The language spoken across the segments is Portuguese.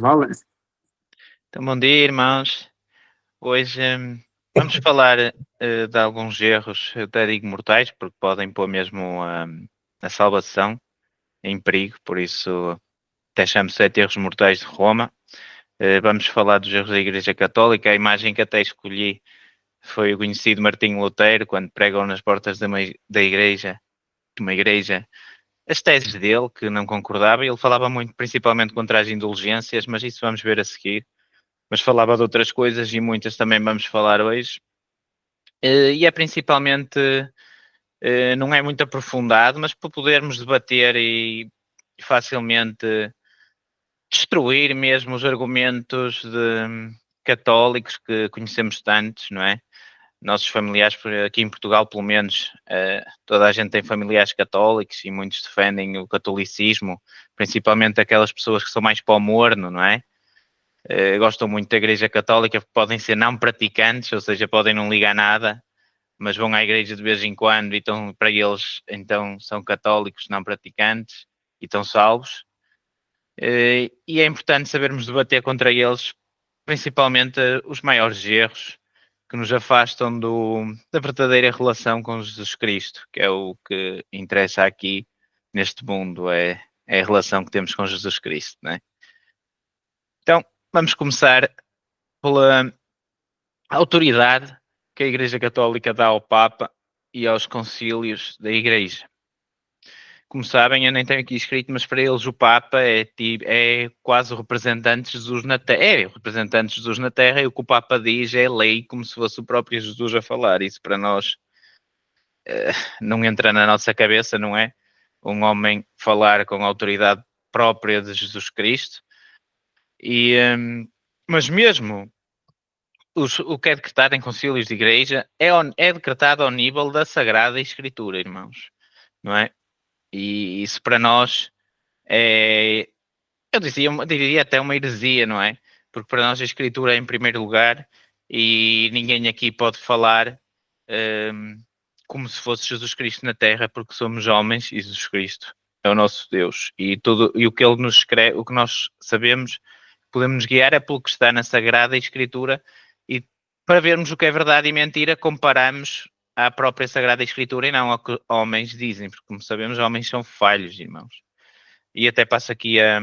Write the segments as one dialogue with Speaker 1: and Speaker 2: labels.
Speaker 1: Vale?
Speaker 2: Então, bom dia, irmãos. Hoje vamos falar de alguns erros, eu até digo mortais, porque podem pôr mesmo a salvação em perigo, por isso até chamo 7 erros mortais de Roma. Vamos falar dos erros da Igreja Católica. A imagem que até escolhi foi o conhecido Martinho Lutero, quando pregam nas portas de uma igreja, as teses dele, que não concordava. Ele falava muito, principalmente contra as indulgências, mas isso vamos ver a seguir. Mas falava de outras coisas e muitas também vamos falar hoje. E é principalmente, não é muito aprofundado, mas para podermos debater e facilmente destruir mesmo os argumentos católicos que conhecemos tantos, não é? Nossos familiares, aqui em Portugal, pelo menos, toda a gente tem familiares católicos e muitos defendem o catolicismo, principalmente aquelas pessoas que são mais para o morno, não é? Gostam muito da Igreja Católica porque podem ser não praticantes, ou seja, podem não ligar nada, mas vão à igreja de vez em quando e então, para eles então são católicos não praticantes e estão salvos. E é importante sabermos debater contra eles, principalmente os maiores erros que nos afastam da verdadeira relação com Jesus Cristo, que é o que interessa aqui neste mundo, é a relação que temos com Jesus Cristo, não é? Então, vamos começar pela autoridade que a Igreja Católica dá ao Papa e aos concílios da Igreja. Como sabem, eu nem tenho aqui escrito, mas para eles o Papa é quase o representante de Jesus na Terra. É o representante de Jesus na Terra e o que o Papa diz é lei, como se fosse o próprio Jesus a falar. Isso para nós não entra na nossa cabeça, não é? Um homem falar com a autoridade própria de Jesus Cristo. Mas mesmo o que é decretado em concílios de igreja é decretado ao nível da Sagrada Escritura, irmãos, não é? E isso para nós é, eu diria até uma heresia, não é? Porque para nós a Escritura é em primeiro lugar e ninguém aqui pode falar como se fosse Jesus Cristo na Terra, porque somos homens e Jesus Cristo é o nosso Deus. E o que ele nos escreve, o que nós sabemos, podemos nos guiar é pelo que está na Sagrada Escritura e para vermos o que é verdade e mentira, comparamos à própria Sagrada Escritura e não ao que homens dizem, porque como sabemos, homens são falhos, irmãos. E até passo aqui a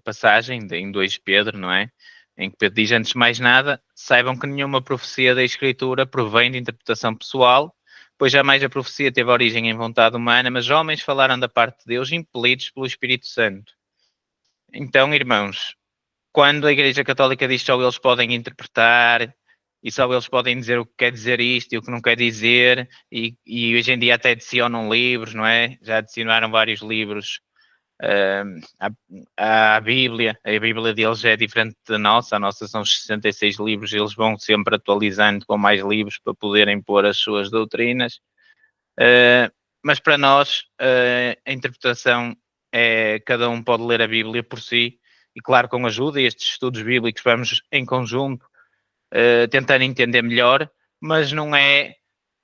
Speaker 2: passagem em 2 Pedro, não é? Em que Pedro diz, antes de mais nada, saibam que nenhuma profecia da Escritura provém de interpretação pessoal, pois jamais a profecia teve origem em vontade humana, mas homens falaram da parte de Deus impelidos pelo Espírito Santo. Então, irmãos, quando a Igreja Católica diz que só eles podem interpretar e só eles podem dizer o que quer dizer isto e o que não quer dizer, e hoje em dia até adicionam livros, não é? Já adicionaram vários livros à Bíblia. A Bíblia deles é diferente da nossa, a nossa são 66 livros, eles vão sempre atualizando com mais livros para poderem pôr as suas doutrinas. Mas para nós, a interpretação é cada um pode ler a Bíblia por si, e claro, com ajuda, e estes estudos bíblicos vamos em conjunto tentar entender melhor, mas não é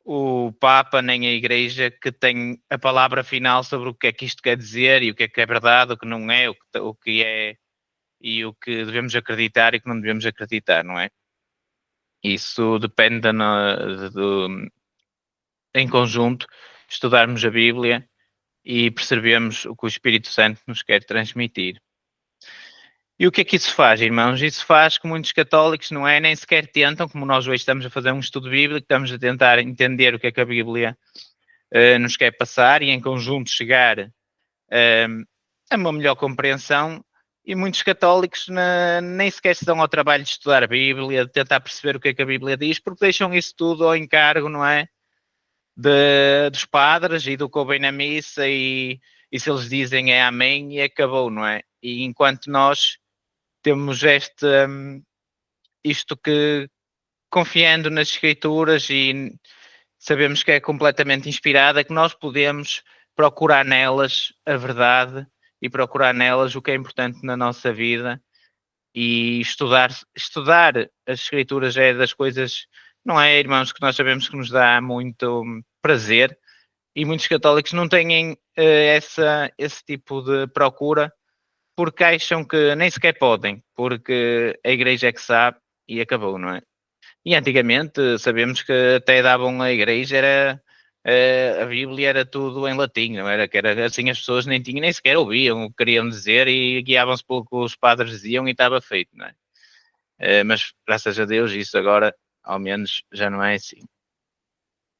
Speaker 2: o Papa nem a Igreja que tem a palavra final sobre o que é que isto quer dizer e o que é verdade, o que não é, o que é e o que devemos acreditar e o que não devemos acreditar, não é? Isso depende em conjunto, estudarmos a Bíblia e percebemos o que o Espírito Santo nos quer transmitir. E o que é que isso faz, irmãos? Isso faz que muitos católicos, não é, nem sequer tentam, como nós hoje estamos a fazer um estudo bíblico, estamos a tentar entender o que é que a Bíblia nos quer passar e em conjunto chegar a uma melhor compreensão, e muitos católicos nem sequer se dão ao trabalho de estudar a Bíblia, de tentar perceber o que é que a Bíblia diz, porque deixam isso tudo ao encargo, não é? Dos padres e do que ouvem na missa e se eles dizem é amém e acabou, não é? E enquanto nós temos isto que, confiando nas escrituras e sabemos que é completamente inspirada, que nós podemos procurar nelas a verdade e procurar nelas o que é importante na nossa vida e estudar as escrituras é das coisas, não é, irmãos, que nós sabemos que nos dá muito prazer, e muitos católicos não têm esse tipo de procura porque acham que nem sequer podem, porque a igreja é que sabe e acabou, não é? E antigamente sabemos que até davam a igreja, era a Bíblia era tudo em latim, não era? Que era assim, as pessoas nem tinham, nem sequer ouviam o que queriam dizer e guiavam-se pelo que os padres diziam e estava feito, não é? Mas graças a Deus isso agora, ao menos, já não é assim.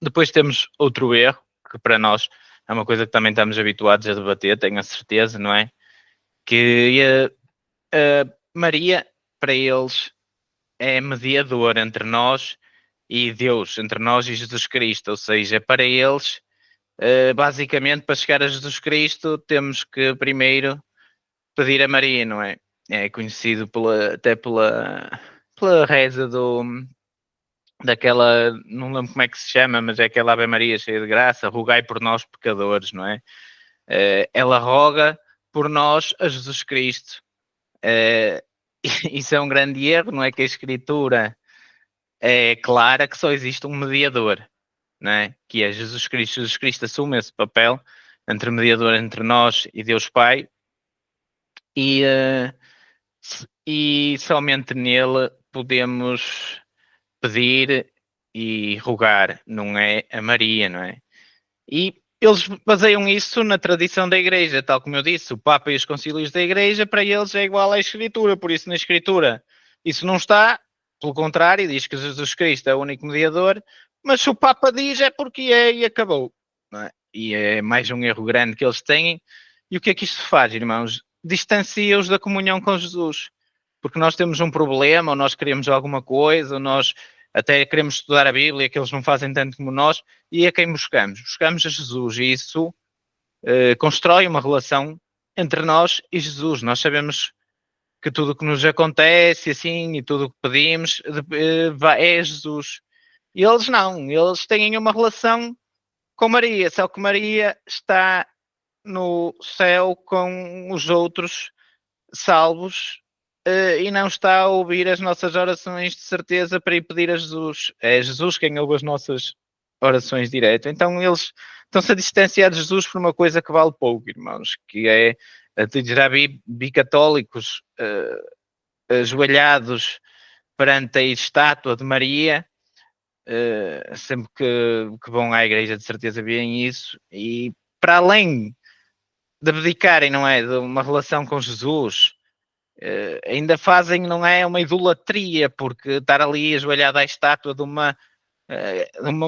Speaker 2: Depois temos outro erro, que para nós é uma coisa que também estamos habituados a debater, tenho a certeza, não é? Que Maria, para eles, é mediador entre nós e Deus, entre nós e Jesus Cristo, ou seja, para eles, basicamente, para chegar a Jesus Cristo, temos que primeiro pedir a Maria, não é? É conhecido até pela reza daquela, não lembro como é que se chama, mas é aquela Ave Maria cheia de graça, rogai por nós pecadores, não é? Ela roga por nós a Jesus Cristo. Isso é um grande erro, não é? Que a Escritura é clara que só existe um mediador, não é? Que é Jesus Cristo. Jesus Cristo assume esse papel entre mediador entre nós e Deus Pai e, e somente nele podemos pedir e rogar, não é a Maria, não é? E eles baseiam isso na tradição da Igreja, tal como eu disse, o Papa e os concílios da Igreja, para eles é igual à Escritura, por isso na Escritura isso não está, pelo contrário, diz que Jesus Cristo é o único mediador, mas se o Papa diz é porque é e acabou. Não é? E é mais um erro grande que eles têm. E o que é que isto faz, irmãos? Distancia-os da comunhão com Jesus. Porque nós temos um problema, ou nós queremos alguma coisa, ou nós até queremos estudar a Bíblia, que eles não fazem tanto como nós, e a quem buscamos? Buscamos a Jesus, e isso constrói uma relação entre nós e Jesus. Nós sabemos que tudo o que nos acontece, assim, e tudo o que pedimos, é Jesus. E eles não, eles têm uma relação com Maria, só que Maria está no céu com os outros salvos e não está a ouvir as nossas orações de certeza para ir pedir a Jesus. É Jesus quem ouve as nossas orações direto. Então eles estão-se a distanciar de Jesus por uma coisa que vale pouco, irmãos, que é já vi católicos ajoelhados perante a estátua de Maria, sempre que vão à igreja de certeza veem isso, e para além de abdicarem, não é, de uma relação com Jesus, ainda fazem, não é, uma idolatria, porque estar ali ajoelhada à estátua de uma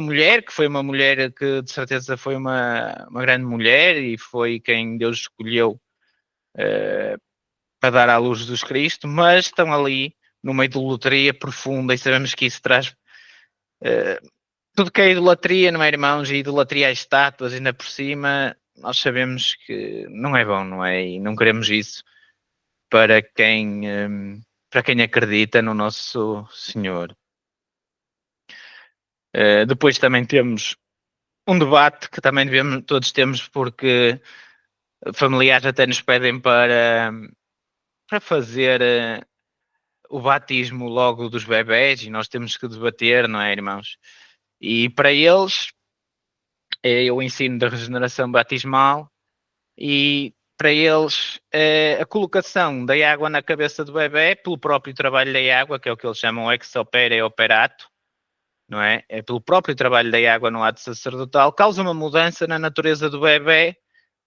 Speaker 2: mulher, que foi uma mulher que de certeza foi uma grande mulher e foi quem Deus escolheu para dar à luz Jesus Cristo, mas estão ali numa idolatria profunda e sabemos que isso traz tudo que é idolatria, não é, irmãos? E idolatria a estátuas, ainda por cima, nós sabemos que não é bom, não é? E não queremos isso para quem acredita no nosso Senhor. Depois também temos um debate que também todos temos, porque familiares até nos pedem para fazer o batismo logo dos bebés e nós temos que debater, não é, irmãos? E para eles é o ensino da regeneração batismal e para eles a colocação da água na cabeça do bebê pelo próprio trabalho da água, que é o que eles chamam ex opere e operato, não é? É pelo próprio trabalho da água no ato sacerdotal, causa uma mudança na natureza do bebê.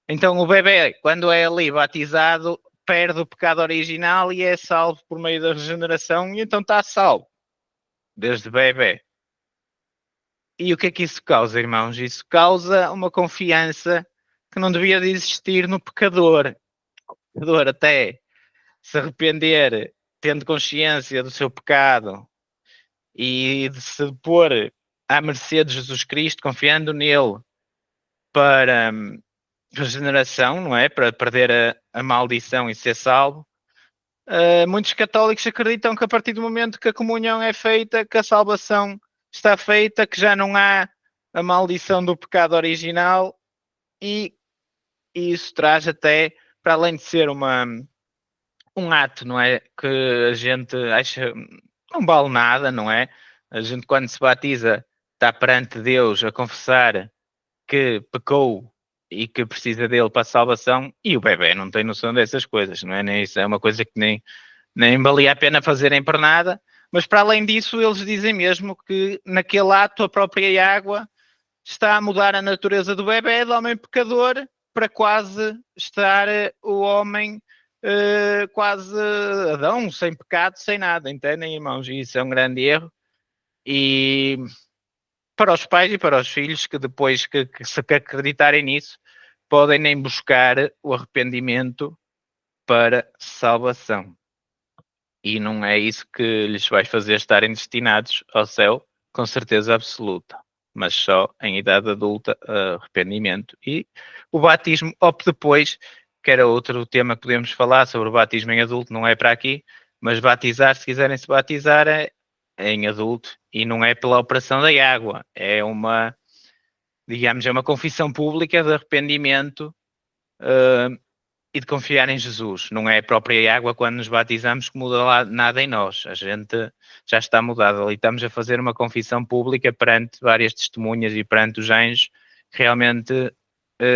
Speaker 2: Então o bebê, quando é ali batizado, perde o pecado original e é salvo por meio da regeneração e então está salvo, desde bebê. E o que é que isso causa, irmãos? Isso causa uma confiança que não devia de existir no pecador. O pecador até se arrepender, tendo consciência do seu pecado e de se pôr à mercê de Jesus Cristo, confiando nele para regeneração, não é? Para perder a maldição e ser salvo. Muitos católicos acreditam que a partir do momento que a comunhão é feita, que a salvação está feita, que já não há a maldição do pecado original e isso traz até, para além de ser um ato, não é? Que a gente acha não vale nada, não é? A gente quando se batiza está perante Deus a confessar que pecou e que precisa dele para a salvação, e o bebê não tem noção dessas coisas, não é? Nem isso é uma coisa que nem valia a pena fazerem por nada, mas para além disso eles dizem mesmo que naquele ato a própria água está a mudar a natureza do bebê, do homem pecador, para quase estar o homem quase Adão, sem pecado, sem nada, entendem, irmãos? E isso é um grande erro. E para os pais e para os filhos que depois que se acreditarem nisso, podem nem buscar o arrependimento para salvação. E não é isso que lhes vai fazer estarem destinados ao céu, com certeza absoluta, mas só em idade adulta, arrependimento. E o batismo, ou depois, que era outro tema que podemos falar sobre o batismo em adulto, não é para aqui, mas batizar, se quiserem se batizar, é em adulto e não é pela operação da água, é uma, digamos, é uma confissão pública de arrependimento e de confiar em Jesus. Não é a própria água quando nos batizamos que muda lá nada em nós. A gente já está mudado ali. Estamos a fazer uma confissão pública perante várias testemunhas e perante os anjos. Realmente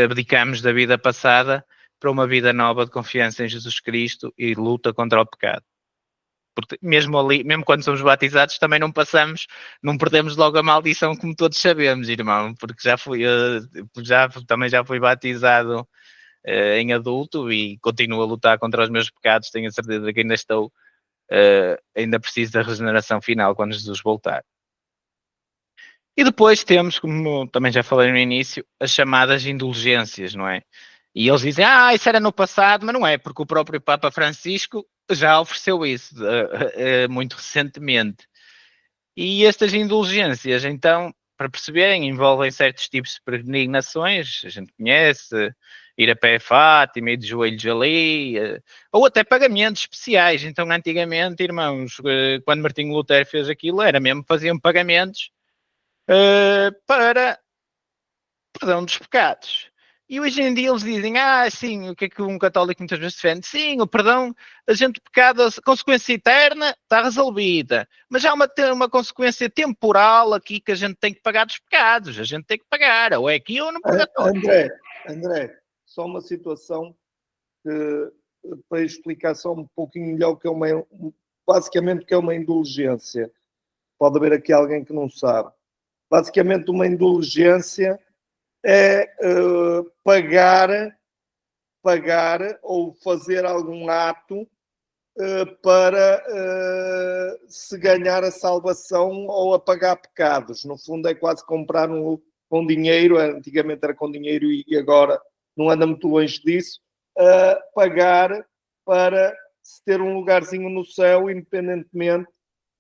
Speaker 2: abdicamos da vida passada para uma vida nova de confiança em Jesus Cristo e luta contra o pecado. Porque mesmo ali, mesmo quando somos batizados, também não passamos, não perdemos logo a maldição, como todos sabemos, irmão, porque também já fui batizado em adulto e continuo a lutar contra os meus pecados. Tenho a certeza que ainda estou, ainda preciso da regeneração final quando Jesus voltar. E depois temos, como também já falei no início, as chamadas indulgências, não é? E eles dizem, isso era no passado, mas não é, porque o próprio Papa Francisco já ofereceu isso muito recentemente. E estas indulgências, então, para perceberem, envolvem certos tipos de peregrinações, a gente conhece, ir a pé a Fátima, ir de joelhos ali, ou até pagamentos especiais. Então, antigamente, irmãos, quando Martinho Lutero fez aquilo, era mesmo, faziam pagamentos para perdão dos pecados. E hoje em dia eles dizem, sim, o que é que um católico muitas vezes defende? Sim, o perdão, a gente pecado, a consequência eterna está resolvida. Mas há uma consequência temporal aqui que a gente tem que pagar dos pecados. A gente tem que pagar, ou é aqui ou no purgatório.
Speaker 1: André, só uma situação que, para explicar só um pouquinho melhor o que é basicamente o que é uma indulgência. Pode haver aqui alguém que não sabe. Basicamente uma indulgência é pagar ou fazer algum ato para se ganhar a salvação ou apagar pecados. No fundo é quase comprar com dinheiro, antigamente era com dinheiro e agora não anda muito longe disso, pagar para se ter um lugarzinho no céu, independentemente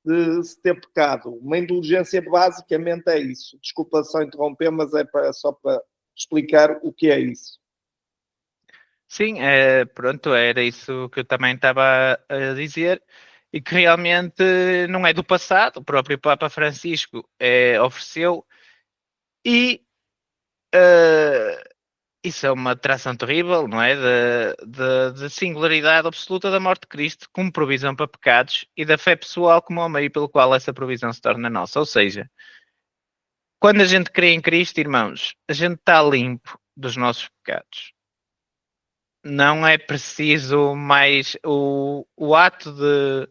Speaker 1: de se ter pecado. Uma indulgência basicamente é isso. Desculpa só interromper, mas é só para explicar o que é isso.
Speaker 2: Sim, pronto, era isso que eu também estava a dizer, e que realmente não é do passado, o próprio Papa Francisco ofereceu, e isso é uma tração terrível, não é? De singularidade absoluta da morte de Cristo como provisão para pecados e da fé pessoal como o meio pelo qual essa provisão se torna nossa. Ou seja, quando a gente crê em Cristo, irmãos, a gente está limpo dos nossos pecados. Não é preciso mais. O ato de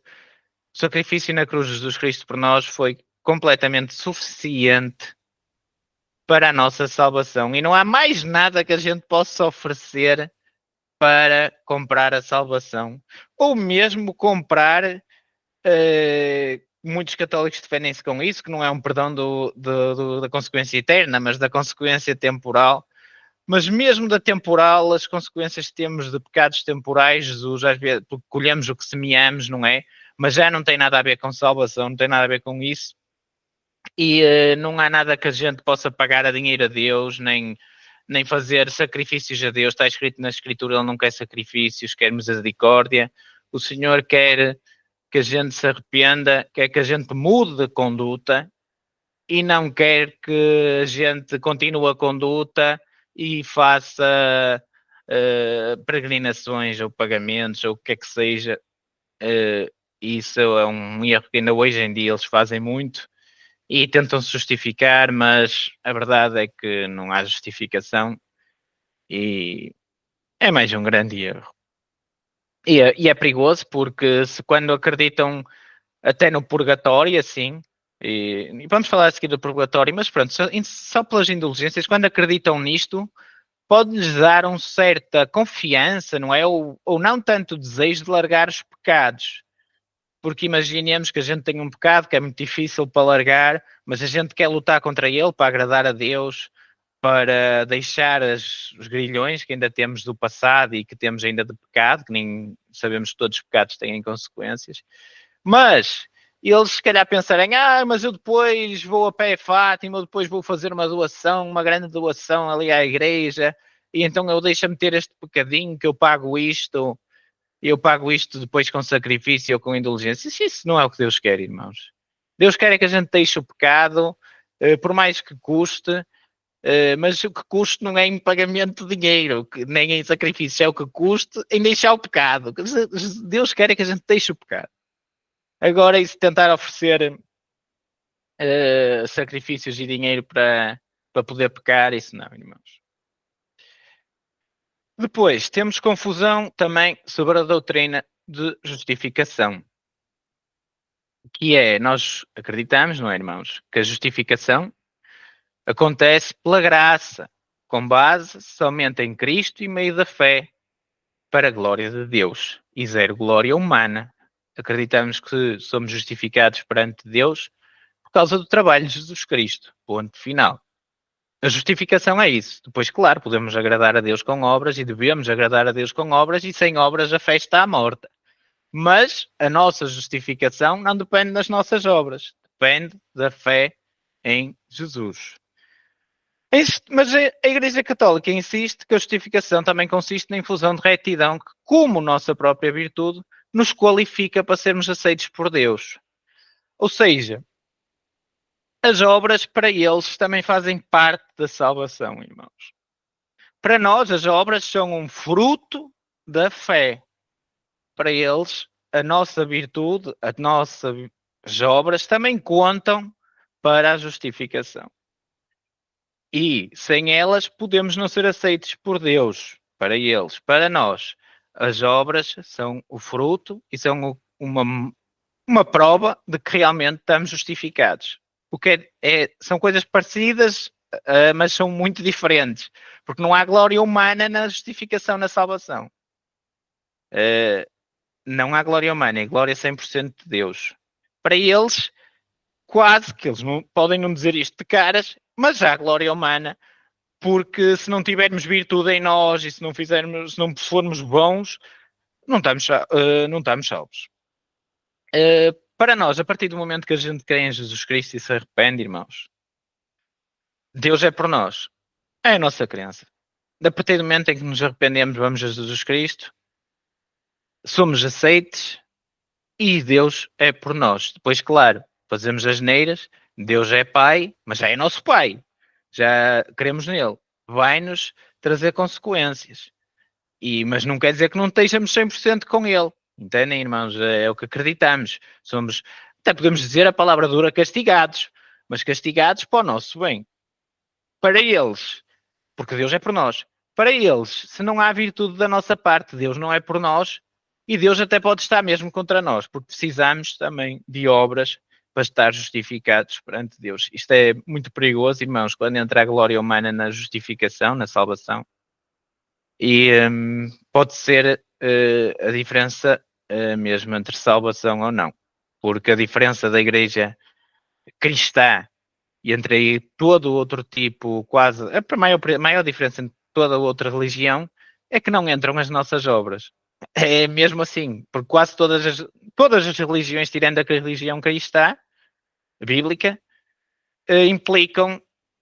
Speaker 2: sacrifício na cruz de Jesus Cristo por nós foi completamente suficiente para a nossa salvação. E não há mais nada que a gente possa oferecer para comprar a salvação. Ou mesmo comprar. Muitos católicos defendem-se com isso, que não é um perdão da consequência eterna, mas da consequência temporal. Mas mesmo da temporal, as consequências que temos de pecados temporais, Jesus, às vezes, porque colhemos o que semeamos, não é? Mas já não tem nada a ver com salvação, não tem nada a ver com isso. E não há nada que a gente possa pagar a dinheiro a Deus, nem fazer sacrifícios a Deus. Está escrito na Escritura, Ele não quer sacrifícios, quer misericórdia. O Senhor quer que a gente se arrependa, quer que a gente mude de conduta e não quer que a gente continue a conduta e faça peregrinações ou pagamentos ou o que é que seja. Isso é um erro que ainda hoje em dia eles fazem muito e tentam se justificar, mas a verdade é que não há justificação. E é mais um grande erro. E é perigoso porque quando acreditam até no purgatório, assim, e vamos falar a seguir do purgatório, mas pronto, só pelas indulgências, quando acreditam nisto, pode-lhes dar uma certa confiança, não é? Ou não tanto desejo de largar os pecados. Porque imaginemos que a gente tem um pecado que é muito difícil para largar, mas a gente quer lutar contra ele para agradar a Deus, para deixar os grilhões que ainda temos do passado e que temos ainda de pecado, que nem sabemos que todos os pecados têm consequências. Mas eles se calhar pensarem, mas eu depois vou a pé a Fátima, ou depois vou fazer uma doação, uma grande doação ali à igreja, e então eu deixo-me ter este pecadinho que eu pago isto, e eu pago isto depois com sacrifício ou com indulgência. Isso não é o que Deus quer, irmãos. Deus quer é que a gente deixe o pecado, por mais que custe, mas o que custe não é em pagamento de dinheiro, nem em sacrifício, é o que custe em deixar o pecado. Deus quer é que a gente deixe o pecado. Agora, isso tentar oferecer sacrifícios e dinheiro para poder pecar, isso não, irmãos. Depois, temos confusão também sobre a doutrina de justificação. Que é, nós acreditamos, não é, irmãos, que a justificação acontece pela graça, com base somente em Cristo e meio da fé, para a glória de Deus, e zero glória humana. Acreditamos que somos justificados perante Deus por causa do trabalho de Jesus Cristo. Ponto final. A justificação é isso. Depois, claro, podemos agradar a Deus com obras e devemos agradar a Deus com obras, e sem obras a fé está morta. Mas a nossa justificação não depende das nossas obras, depende da fé em Jesus. Mas a Igreja Católica insiste que a justificação também consiste na infusão de retidão, que, como nossa própria virtude, nos qualifica para sermos aceitos por Deus. Ou seja, as obras para eles também fazem parte da salvação, irmãos. Para nós, as obras são um fruto da fé. Para eles, a nossa virtude, as nossas obras também contam para a justificação. E sem elas podemos não ser aceitos por Deus, para eles. Para nós, as obras são o fruto e são uma prova de que realmente estamos justificados. O que são coisas parecidas, mas são muito diferentes, porque não há glória humana na justificação, na salvação. Não há glória humana, é glória 100% de Deus. Para eles, quase que eles não podem não dizer isto de caras, mas há glória humana, porque se não tivermos virtude em nós e se não formos bons, não estamos salvos. Para nós, a partir do momento que a gente crê em Jesus Cristo e se arrepende, irmãos, Deus é por nós. É a nossa crença. A partir do momento em que nos arrependemos, vamos a Jesus Cristo, somos aceites e Deus é por nós. Depois, claro, fazemos as neiras, Deus é Pai, mas já é nosso Pai. Já cremos nele. Vai-nos trazer consequências. Mas não quer dizer que não estejamos 100% com ele. Entendem, irmãos? É o que acreditamos. Até podemos dizer a palavra dura, castigados. Mas castigados para o nosso bem. Para eles, porque Deus é por nós. Para eles, se não há virtude da nossa parte, Deus não é por nós, e Deus até pode estar mesmo contra nós, porque precisamos também de obras para estar justificados perante Deus. Isto é muito perigoso, irmãos, quando entra a glória humana na justificação, na salvação. E pode ser a diferença mesmo entre salvação ou não. Porque a diferença da igreja cristã e entre aí todo outro tipo, quase, a maior diferença entre toda outra religião é que não entram as nossas obras. É mesmo assim, porque quase todas as religiões, tirando a religião cristã, bíblica, implicam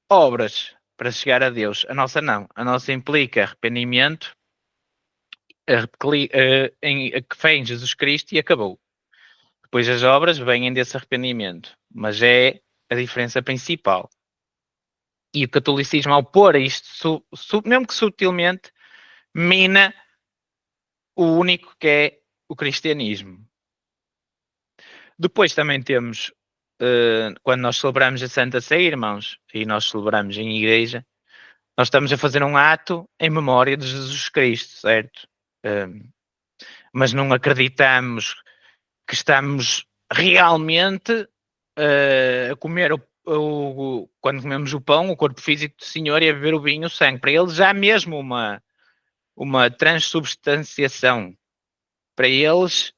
Speaker 2: obras para chegar a Deus. A nossa não. A nossa implica arrependimento, fé em Jesus Cristo e acabou. Depois as obras vêm desse arrependimento, mas é a diferença principal. E o catolicismo, ao pôr isto, mesmo que sutilmente, mina o único que é o cristianismo. Depois também temos, quando nós celebramos a Santa Ceia, irmãos, e nós celebramos em igreja, Nós estamos a fazer um ato em memória de Jesus Cristo, certo? Mas não acreditamos que estamos realmente a comer quando comemos o pão, o corpo físico do Senhor, e a beber o vinho, o sangue. Para eles há mesmo uma transubstanciação. Para eles,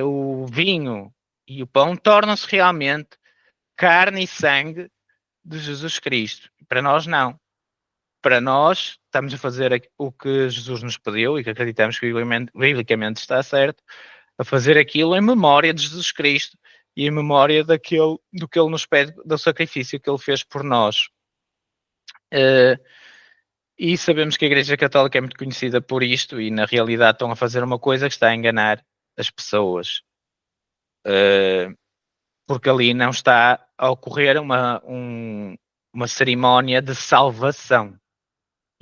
Speaker 2: o vinho e o pão tornam-se realmente carne e sangue de Jesus Cristo. Para nós, não. Para nós, estamos a fazer o que Jesus nos pediu e que acreditamos que biblicamente está certo, a fazer aquilo em memória de Jesus Cristo e em memória do que Ele nos pede, do sacrifício que Ele fez por nós. E sabemos que a Igreja Católica é muito conhecida por isto e, na realidade, estão a fazer uma coisa que está a enganar as pessoas. Porque ali não está a ocorrer uma cerimónia de salvação.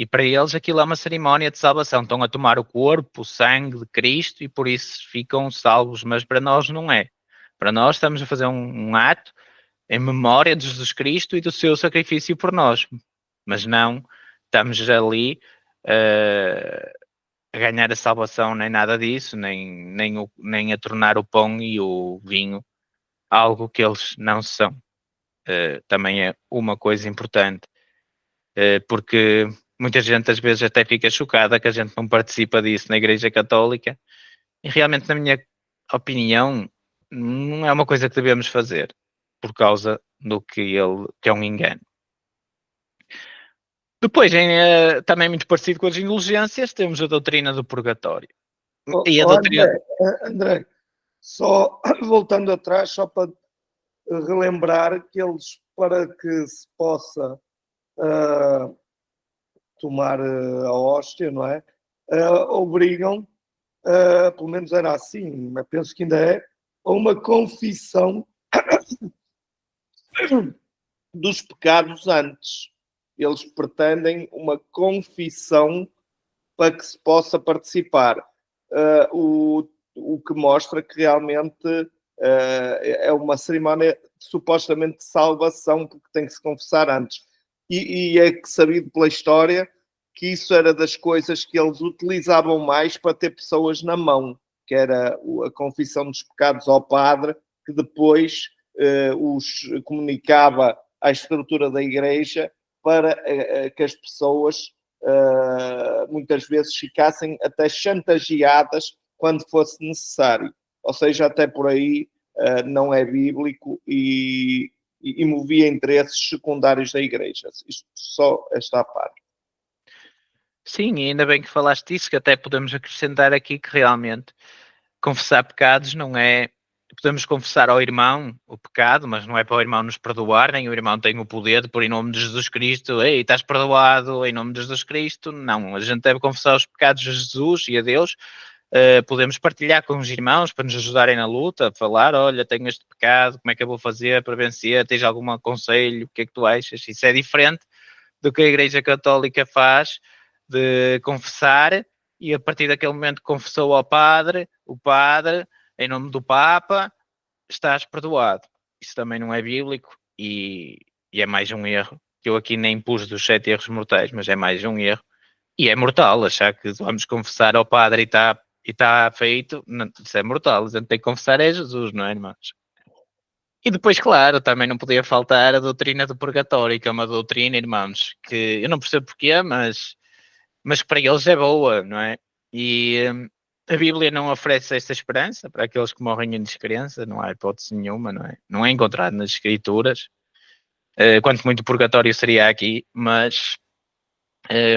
Speaker 2: E para eles aquilo é uma cerimónia de salvação. Estão a tomar o corpo, o sangue de Cristo e por isso ficam salvos. Mas para nós não é. Para nós estamos a fazer um ato em memória de Jesus Cristo e do seu sacrifício por nós. Mas não estamos ali a ganhar a salvação, nem nada disso, nem a tornar o pão e o vinho algo que eles não são. Também é uma coisa importante, porque muita gente às vezes até fica chocada que a gente não participa disso na Igreja Católica, e realmente, na minha opinião, não é uma coisa que devemos fazer, por causa do que é um engano. Depois, também muito parecido com as indulgências, temos a doutrina do purgatório. E a doutrina...
Speaker 1: André, só voltando atrás, só para relembrar que eles, para que se possa tomar a hóstia, não é? Obrigam, pelo menos era assim, mas penso que ainda é, a uma confissão dos pecados antes. Eles pretendem uma confissão para que se possa participar. O que mostra que realmente é uma cerimónia supostamente de salvação, porque tem que se confessar antes. E é sabido pela história que isso era das coisas que eles utilizavam mais para ter pessoas na mão, que era a confissão dos pecados ao padre, que depois os comunicava à estrutura da igreja para que as pessoas muitas vezes ficassem até chantageadas quando fosse necessário. Ou seja, até por aí não é bíblico e movia interesses secundários da igreja. Isto só esta parte.
Speaker 2: Sim, e ainda bem que falaste disso, que até podemos acrescentar aqui que realmente confessar pecados não é... Podemos confessar ao irmão o pecado, mas não é para o irmão nos perdoar, nem o irmão tem o poder de pôr em nome de Jesus Cristo, ei, estás perdoado em nome de Jesus Cristo. Não, a gente deve confessar os pecados a Jesus e a Deus. Podemos partilhar com os irmãos para nos ajudarem na luta, falar, olha, tenho este pecado, como é que eu vou fazer para vencer? Tens algum conselho? O que é que tu achas? Isso é diferente do que a Igreja Católica faz, de confessar, e a partir daquele momento confessou ao padre, o padre, em nome do Papa, estás perdoado. Isso também não é bíblico e é mais um erro, que eu aqui nem pus dos 7 erros mortais, mas é mais um erro. E é mortal, achar que vamos confessar ao padre e está feito, não, isso é mortal, a gente tem que confessar a Jesus, não é, irmãos? E depois, claro, também não podia faltar a doutrina do purgatório, que é uma doutrina, irmãos, que eu não percebo porquê, mas para eles é boa, não é? E a Bíblia não oferece esta esperança para aqueles que morrem em descrença, não há hipótese nenhuma, não é? Não é encontrado nas Escrituras, quanto muito purgatório seria aqui, mas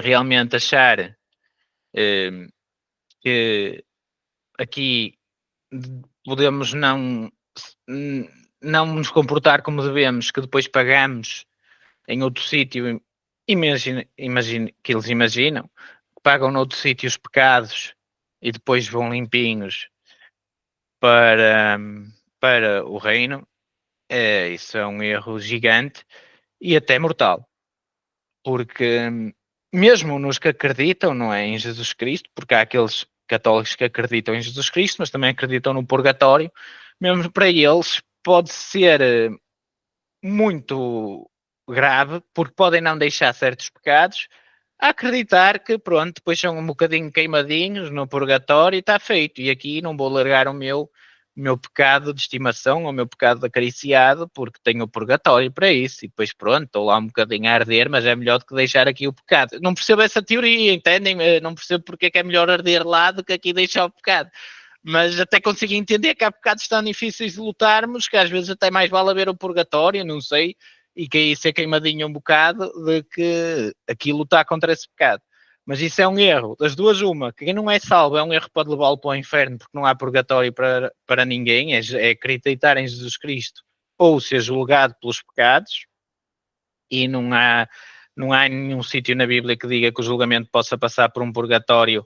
Speaker 2: realmente achar que aqui podemos não nos comportar como devemos, que depois pagamos em outro sítio, imagine que eles imaginam, que pagam noutro sítio os pecados e depois vão limpinhos para o reino. Isso é um erro gigante e até mortal, porque mesmo nos que acreditam, não é, em Jesus Cristo, porque há aqueles católicos que acreditam em Jesus Cristo, mas também acreditam no purgatório, mesmo para eles pode ser muito grave, porque podem não deixar certos pecados, a acreditar que, pronto, depois são um bocadinho queimadinhos no purgatório e está feito. E aqui não vou largar o meu pecado de estimação, o meu pecado acariciado, porque tenho o purgatório para isso. E depois, pronto, estou lá um bocadinho a arder, mas é melhor do que deixar aqui o pecado. Não percebo essa teoria, entendem? Não percebo porque é que é melhor arder lá do que aqui deixar o pecado. Mas até consigo entender que há pecados tão difíceis de lutarmos, que às vezes até mais vale haver o purgatório, não sei, e que aí ser queimadinho um bocado de que aqui lutar contra esse pecado. Mas isso é um erro. Das duas, uma. Quem não é salvo é um erro que pode levá-lo para o inferno, porque não há purgatório para ninguém, é acreditar em Jesus Cristo ou ser julgado pelos pecados, e não há nenhum sítio na Bíblia que diga que o julgamento possa passar por um purgatório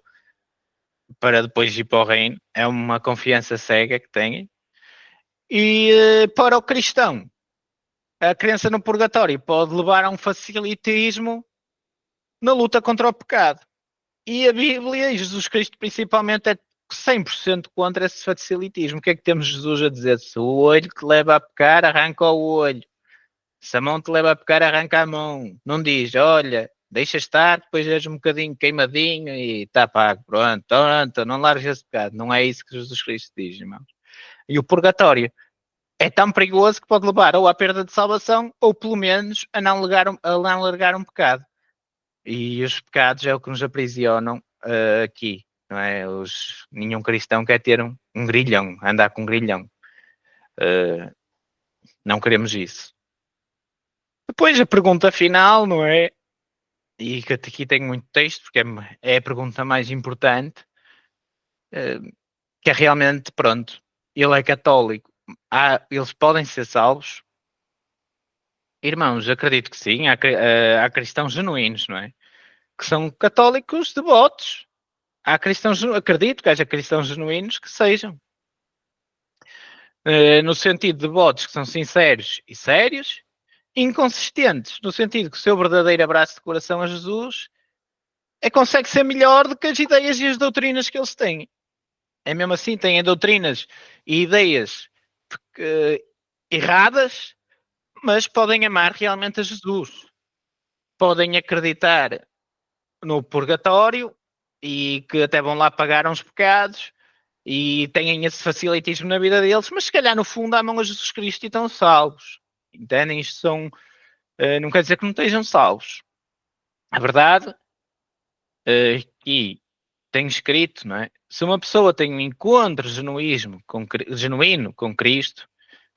Speaker 2: para depois ir para o reino. É uma confiança cega que têm. E para o cristão, a crença no purgatório pode levar a um facilitismo na luta contra o pecado. E a Bíblia, e Jesus Cristo principalmente, é 100% contra esse facilitismo. O que é que temos Jesus a dizer? Se o olho te leva a pecar, arranca o olho. Se a mão te leva a pecar, arranca a mão. Não diz, olha, deixa estar, depois és um bocadinho queimadinho e está pago. Pronto, não largas esse pecado. Não é isso que Jesus Cristo diz, irmãos. E o purgatório é tão perigoso que pode levar ou à perda de salvação ou pelo menos a não largar um pecado. E os pecados é o que nos aprisionam aqui. Não é? Nenhum cristão quer ter um grilhão, andar com um grilhão. Não queremos isso. Depois a pergunta final, não é? E que aqui tenho muito texto, porque é a pergunta mais importante, que é realmente, pronto, ele é católico. Eles podem ser salvos? Irmãos, acredito que sim. Há cristãos genuínos, não é? Que são católicos devotos. Acredito que haja cristãos genuínos que sejam. No sentido de devotos que são sinceros e sérios, inconsistentes, no sentido que o seu verdadeiro abraço de coração a Jesus consegue ser melhor do que as ideias e as doutrinas que eles têm. É mesmo assim, têm doutrinas e ideias erradas, mas podem amar realmente a Jesus. Podem acreditar no purgatório e que até vão lá pagar uns pecados e têm esse facilitismo na vida deles, mas se calhar no fundo amam a Jesus Cristo e estão salvos. Entendem? Isto não quer dizer que não estejam salvos. A verdade, aqui tem escrito, não é? Se uma pessoa tem um encontro genuíno com Cristo,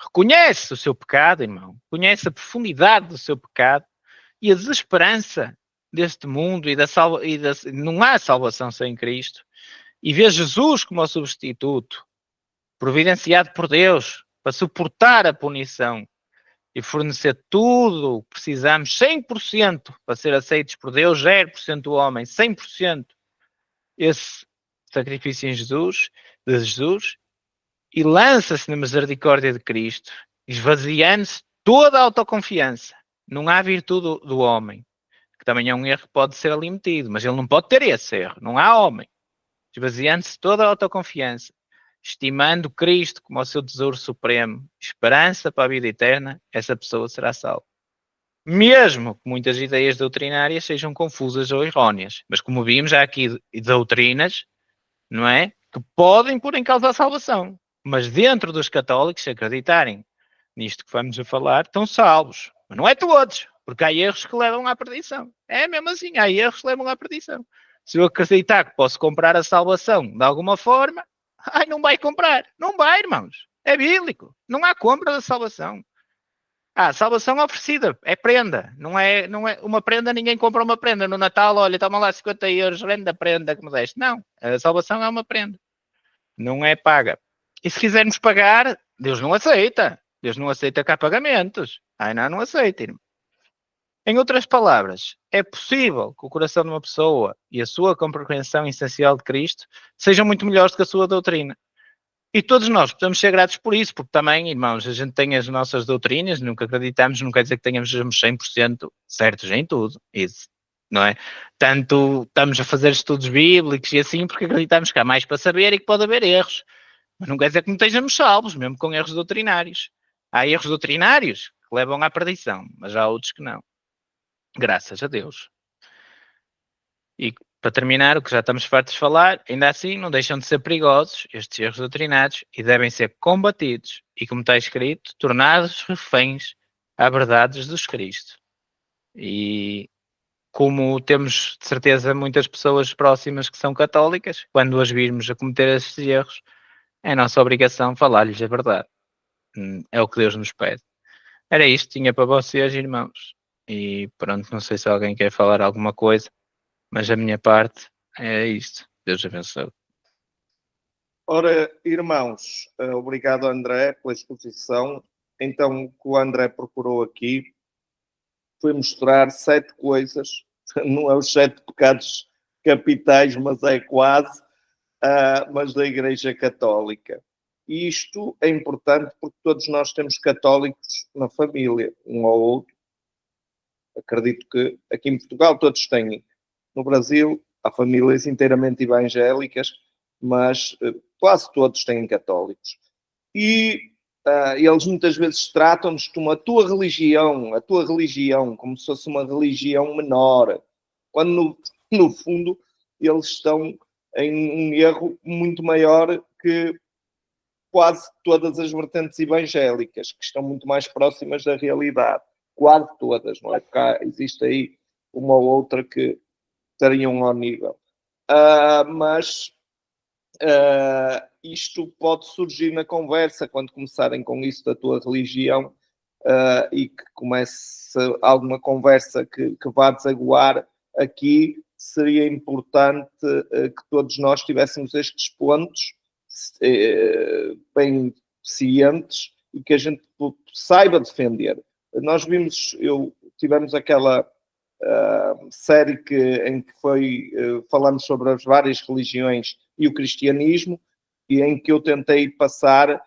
Speaker 2: reconhece o seu pecado, irmão, conhece a profundidade do seu pecado e a desesperança deste mundo não há salvação sem Cristo, e vê Jesus como o substituto, providenciado por Deus para suportar a punição e fornecer tudo o que precisamos, 100% para ser aceitos por Deus, 0% o homem, 100% esse sacrifício de Jesus, e lança-se na misericórdia de Cristo, esvaziando-se toda a autoconfiança. Não há virtude do homem, que também é um erro que pode ser ali metido, mas ele não pode ter esse erro. Não há homem. Esvaziando-se toda a autoconfiança, estimando Cristo como o seu tesouro supremo, esperança para a vida eterna, essa pessoa será salva. Mesmo que muitas ideias doutrinárias sejam confusas ou erróneas. Mas como vimos, há aqui doutrinas, não é? Que podem pôr em causa a salvação. Mas dentro dos católicos, se acreditarem nisto que vamos a falar, estão salvos. Mas não é todos, porque há erros que levam à perdição. É mesmo assim, há erros que levam à perdição. Se eu acreditar que posso comprar a salvação de alguma forma, não vai comprar. Não vai, irmãos. É bíblico. Não há compra da salvação. A salvação oferecida, é prenda. Não é uma prenda, ninguém compra uma prenda. No Natal, olha, toma lá 50 euros, renda a prenda que me deste. Não, a salvação é uma prenda. Não é paga. E se quisermos pagar, Deus não aceita. Deus não aceita cá pagamentos. Não aceita, irmão. Em outras palavras, é possível que o coração de uma pessoa e a sua compreensão essencial de Cristo sejam muito melhores do que a sua doutrina. E todos nós podemos ser gratos por isso, porque também, irmãos, a gente tem as nossas doutrinas, nunca acreditamos, não quer dizer que tenhamos 100% certos em tudo, isso, não é? Tanto estamos a fazer estudos bíblicos e assim, porque acreditamos que há mais para saber e que pode haver erros, mas não quer dizer que não estejamos salvos, mesmo com erros doutrinários. Há erros doutrinários levam à perdição, mas há outros que não. Graças a Deus. E para terminar, o que já estamos fartos de falar, ainda assim não deixam de ser perigosos estes erros doutrinários e devem ser combatidos e, como está escrito, tornados reféns à verdade de Jesus Cristo. E como temos de certeza muitas pessoas próximas que são católicas, quando as virmos a cometer estes erros, é nossa obrigação falar-lhes a verdade. É o que Deus nos pede. Era isto, tinha para vocês, irmãos. E pronto, não sei se alguém quer falar alguma coisa, mas a minha parte é isto. Deus abençoe.
Speaker 1: Ora, irmãos, obrigado André pela exposição. Então, o que o André procurou aqui foi mostrar 7 coisas, não é os 7 pecados capitais, mas é quase, mas da Igreja Católica. E isto é importante porque todos nós temos católicos na família, um ou outro. Acredito que aqui em Portugal todos têm. No Brasil há famílias inteiramente evangélicas, mas quase todos têm católicos. E eles muitas vezes tratam-nos como a tua religião, como se fosse uma religião menor, quando no fundo eles estão em um erro muito maior que quase todas as vertentes evangélicas, que estão muito mais próximas da realidade. Quase todas, não é? Porque existe aí uma ou outra que estariam ao nível. Mas isto pode surgir na conversa, quando começarem com isso da tua religião, e que comece alguma conversa que vá desaguar aqui, seria importante que todos nós tivéssemos estes pontos bem cientes e que a gente saiba defender. Nós tivemos aquela série em que falamos sobre as várias religiões e o cristianismo, e em que eu tentei passar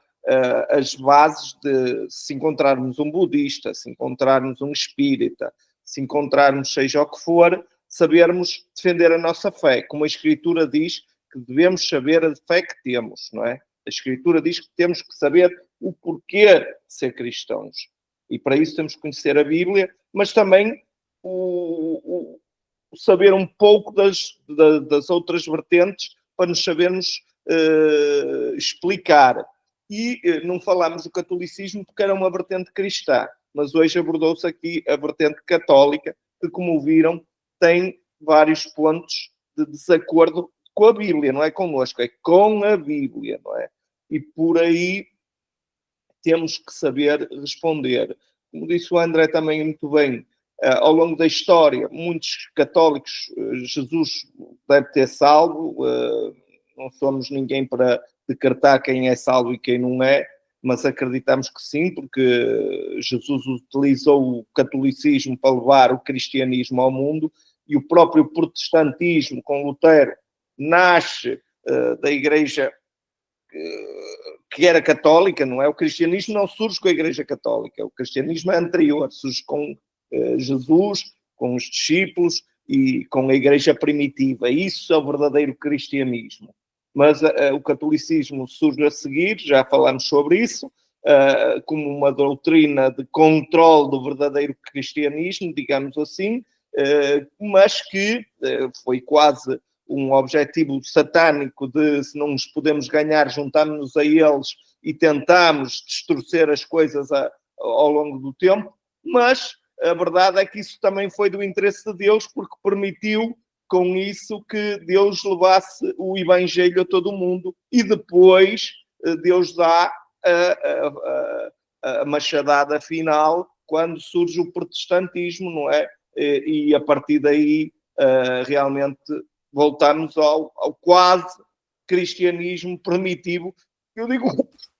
Speaker 1: as bases de, se encontrarmos um budista, se encontrarmos um espírita, se encontrarmos seja o que for, sabermos defender a nossa fé, como a Escritura diz que devemos saber a fé que temos, não é? A Escritura diz que temos que saber o porquê de ser cristãos. E para isso temos que conhecer a Bíblia, mas também o saber um pouco das outras vertentes para nos sabermos explicar. E não falámos do catolicismo porque era uma vertente cristã, mas hoje abordou-se aqui a vertente católica, que, como viram, tem vários pontos de desacordo com a Bíblia, não é connosco, é com a Bíblia, não é? E por aí temos que saber responder. Como disse o André também muito bem, ao longo da história, muitos católicos, Jesus deve ter salvo, não somos ninguém para decretar quem é salvo e quem não é, mas acreditamos que sim, porque Jesus utilizou o catolicismo para levar o cristianismo ao mundo, e o próprio protestantismo, com Lutero, nasce da igreja que era católica, não é? O cristianismo não surge com a igreja católica, o cristianismo é anterior, surge com Jesus, com os discípulos e com a igreja primitiva. Isso é o verdadeiro cristianismo. Mas o catolicismo surge a seguir, já falámos sobre isso, como uma doutrina de controle do verdadeiro cristianismo, digamos assim, mas que foi quase um objetivo satânico de, se não nos podemos ganhar, juntarmos-nos a eles e tentamos distorcer as coisas ao longo do tempo, mas a verdade é que isso também foi do interesse de Deus, porque permitiu com isso que Deus levasse o Evangelho a todo o mundo, e depois Deus dá a machadada final quando surge o protestantismo, não é? E a partir daí realmente voltamos ao quase cristianismo primitivo. Eu digo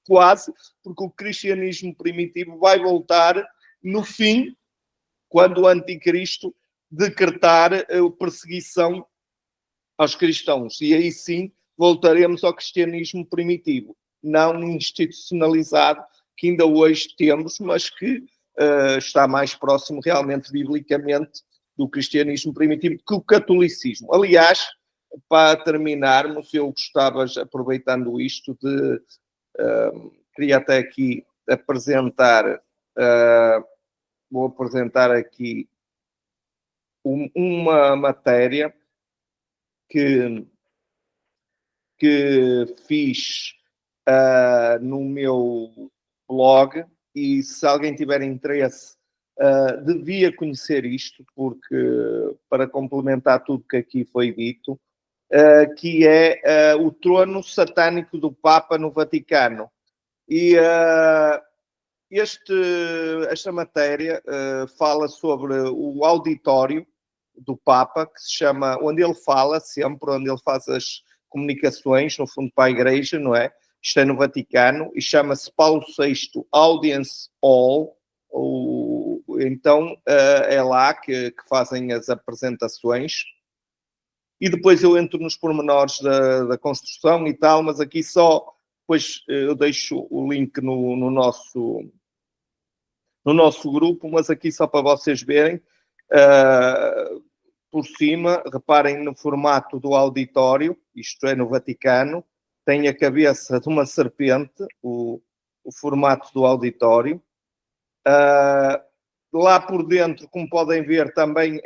Speaker 1: quase, porque o cristianismo primitivo vai voltar no fim, quando o anticristo decretar a perseguição aos cristãos. E aí sim voltaremos ao cristianismo primitivo, não institucionalizado, que ainda hoje temos, mas que está mais próximo realmente, biblicamente, do cristianismo primitivo que o catolicismo. Aliás, para terminarmos, eu gostava, aproveitando isto, queria até aqui apresentar vou apresentar aqui uma matéria que fiz no meu blog, e se alguém tiver interesse devia conhecer isto, porque para complementar tudo que aqui foi dito, que é o trono satânico do Papa no Vaticano. E esta matéria fala sobre o auditório do Papa, que se chama, onde ele fala sempre, onde ele faz as comunicações, no fundo, para a Igreja, não é? Isto é no Vaticano, e chama-se Paulo VI Audience Hall, então é lá que fazem as apresentações. E depois eu entro nos pormenores da construção e tal, mas aqui só, depois eu deixo o link no nosso grupo, mas aqui só para vocês verem, por cima, reparem no formato do auditório, isto é no Vaticano, tem a cabeça de uma serpente, o formato do auditório. Lá por dentro, como podem ver, também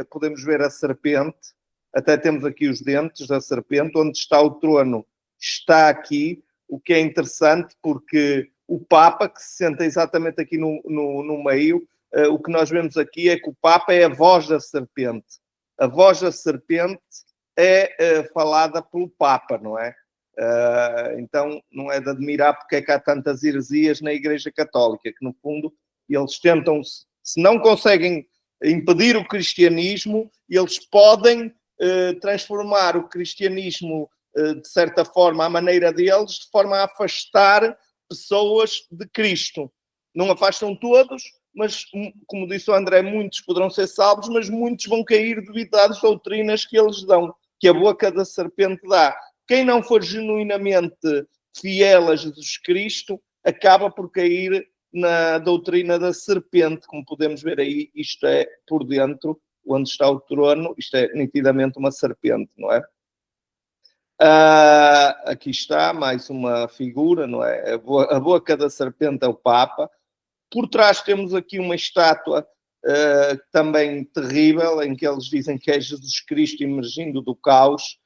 Speaker 1: podemos ver a serpente, até temos aqui os dentes da serpente, onde está o trono, está aqui, o que é interessante, porque o Papa, que se senta exatamente aqui no meio, o que nós vemos aqui é que o Papa é a voz da serpente. A voz da serpente é falada pelo Papa, não é? Então, não é de admirar porque é que há tantas heresias na Igreja Católica, que no fundo eles tentam, se não conseguem impedir o cristianismo, eles podem transformar o cristianismo, de certa forma, à maneira deles, de forma a afastar pessoas de Cristo. Não afastam todos, mas, como disse o André, muitos poderão ser salvos, mas muitos vão cair devido às doutrinas que eles dão, que a boca da serpente dá. Quem não for genuinamente fiel a Jesus Cristo, acaba por cair na doutrina da serpente, como podemos ver aí, isto é por dentro, onde está o trono, isto é nitidamente uma serpente, não é? Aqui está mais uma figura, não é? A boca da serpente é o Papa. Por trás temos aqui uma estátua também terrível, em que eles dizem que é Jesus Cristo emergindo do caos,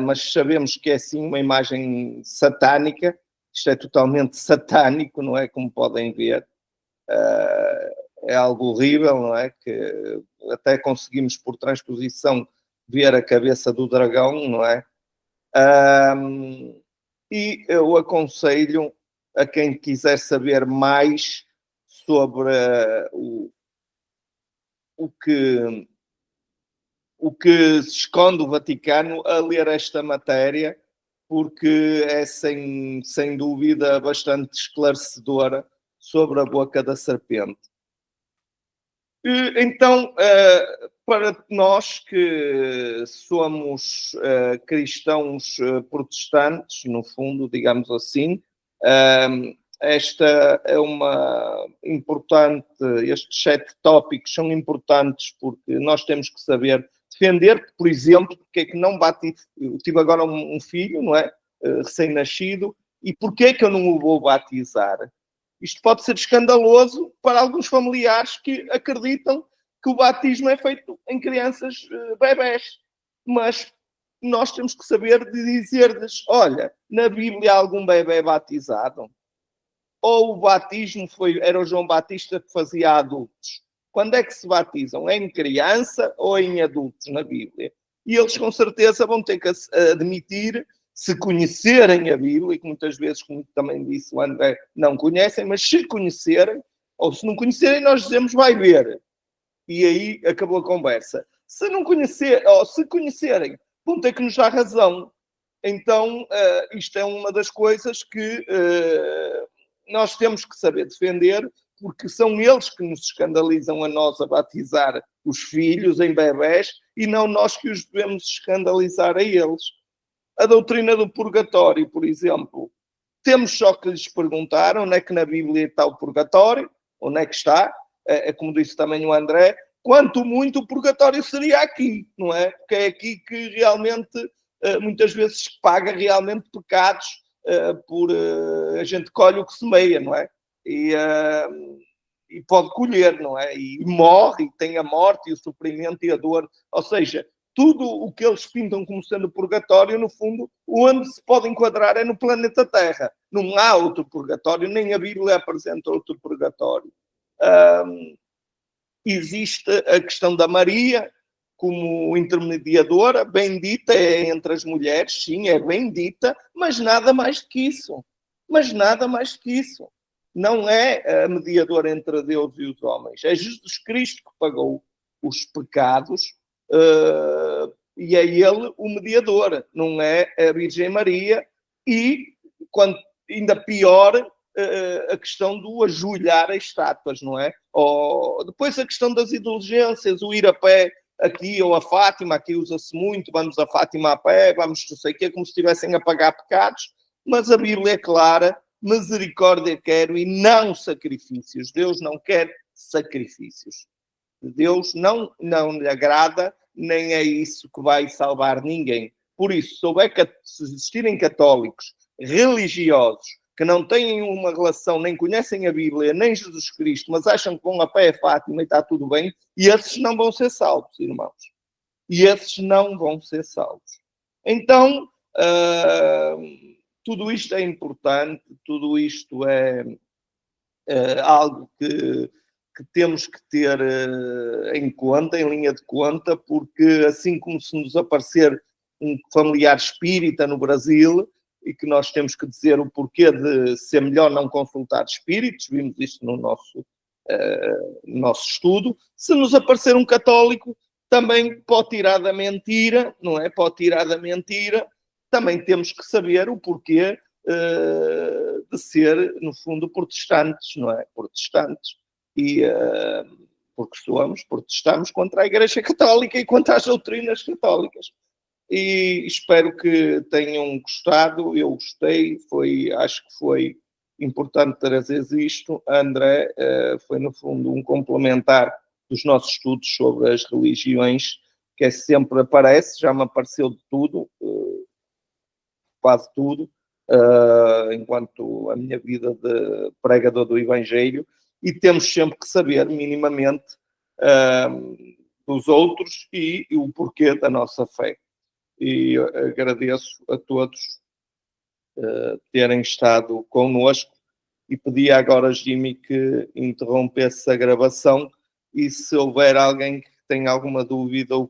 Speaker 1: mas sabemos que é sim uma imagem satânica. Isto é totalmente satânico, não é? Como podem ver. É algo horrível, não é? Que até conseguimos, por transposição, ver a cabeça do dragão, não é? E eu aconselho a quem quiser saber mais sobre o que se esconde o Vaticano, a ler esta matéria, porque é sem dúvida bastante esclarecedora sobre a boca da serpente. Então, para nós que somos cristãos protestantes, no fundo, digamos assim, esta é uma importante, estes 7 tópicos são importantes porque nós temos que saber defender, por exemplo, porque é que não batizo. Eu tive agora um filho, não é? Recém-nascido, e porquê é que eu não o vou batizar? Isto pode ser escandaloso para alguns familiares que acreditam que o batismo é feito em crianças bebés. Mas nós temos que saber dizer-lhes, olha, na Bíblia há algum bebé batizado? Ou o batismo era o João Batista que fazia adultos? Quando é que se batizam? É em criança ou em adultos na Bíblia? E eles com certeza vão ter que admitir, se conhecerem a Bíblia, e que muitas vezes, como também disse o André, não conhecem, mas se conhecerem, ou se não conhecerem, nós dizemos vai ver. E aí acabou a conversa. Se não conhecer, ou se conhecerem, vão ter que nos dar razão. Então, isto é uma das coisas que nós temos que saber defender, porque são eles que nos escandalizam a nós a batizar os filhos em bebés e não nós que os devemos escandalizar a eles. A doutrina do purgatório, por exemplo, temos só que lhes perguntar onde é que na Bíblia está o purgatório, onde é que está, como disse também o André, quanto muito o purgatório seria aqui, não é? Porque é aqui que realmente, muitas vezes, se paga realmente pecados, por a gente colhe o que semeia, não é? E e pode colher, não é? E morre, e tem a morte, e o sofrimento e a dor. Ou seja, tudo o que eles pintam como sendo purgatório, no fundo, onde se pode enquadrar é no planeta Terra. Não há outro purgatório, nem a Bíblia apresenta outro purgatório. Existe a questão da Maria como intermediadora, bendita é entre as mulheres, sim, é bendita, mas nada mais que isso. Mas nada mais que isso. Não é a mediadora entre Deus e os homens. É Jesus Cristo que pagou os pecados e é Ele o mediador, não é a Virgem Maria. E, quando, ainda pior, a questão do ajoelhar a estátuas, não é? Ou, depois a questão das indulgências, o ir a pé aqui ou a Fátima, aqui usa-se muito, vamos a Fátima a pé, vamos não sei o quê, como se estivessem a pagar pecados, mas a Bíblia é clara, misericórdia quero e não sacrifícios. Deus não quer sacrifícios. Deus não lhe agrada, nem é isso que vai salvar ninguém. Por isso, se existirem católicos religiosos que não têm uma relação, nem conhecem a Bíblia, nem Jesus Cristo, mas acham que vão a pé a Fátima e está tudo bem, e esses não vão ser salvos, irmãos. E esses não vão ser salvos. Então, tudo isto é importante, tudo isto é algo que temos que ter em conta, em linha de conta, porque assim como se nos aparecer um familiar espírita no Brasil, e que nós temos que dizer o porquê de ser melhor não consultar espíritos, vimos isto no nosso estudo, se nos aparecer um católico, também pode tirar da mentira, não é? Pode tirar da mentira, também temos que saber o porquê de ser, no fundo, protestantes, não é? Protestantes. E porque protestamos contra a Igreja Católica e contra as doutrinas católicas. E espero que tenham gostado. Eu gostei, acho que foi importante trazer isto. André, foi no fundo um complementar dos nossos estudos sobre as religiões, que sempre aparece, já me apareceu de tudo, quase tudo, enquanto a minha vida de pregador do Evangelho, e temos sempre que saber minimamente dos outros e o porquê da nossa fé. E agradeço a todos terem estado connosco e pedia agora a Jimmy que interrompesse a gravação, e se houver alguém que tenha alguma dúvida ou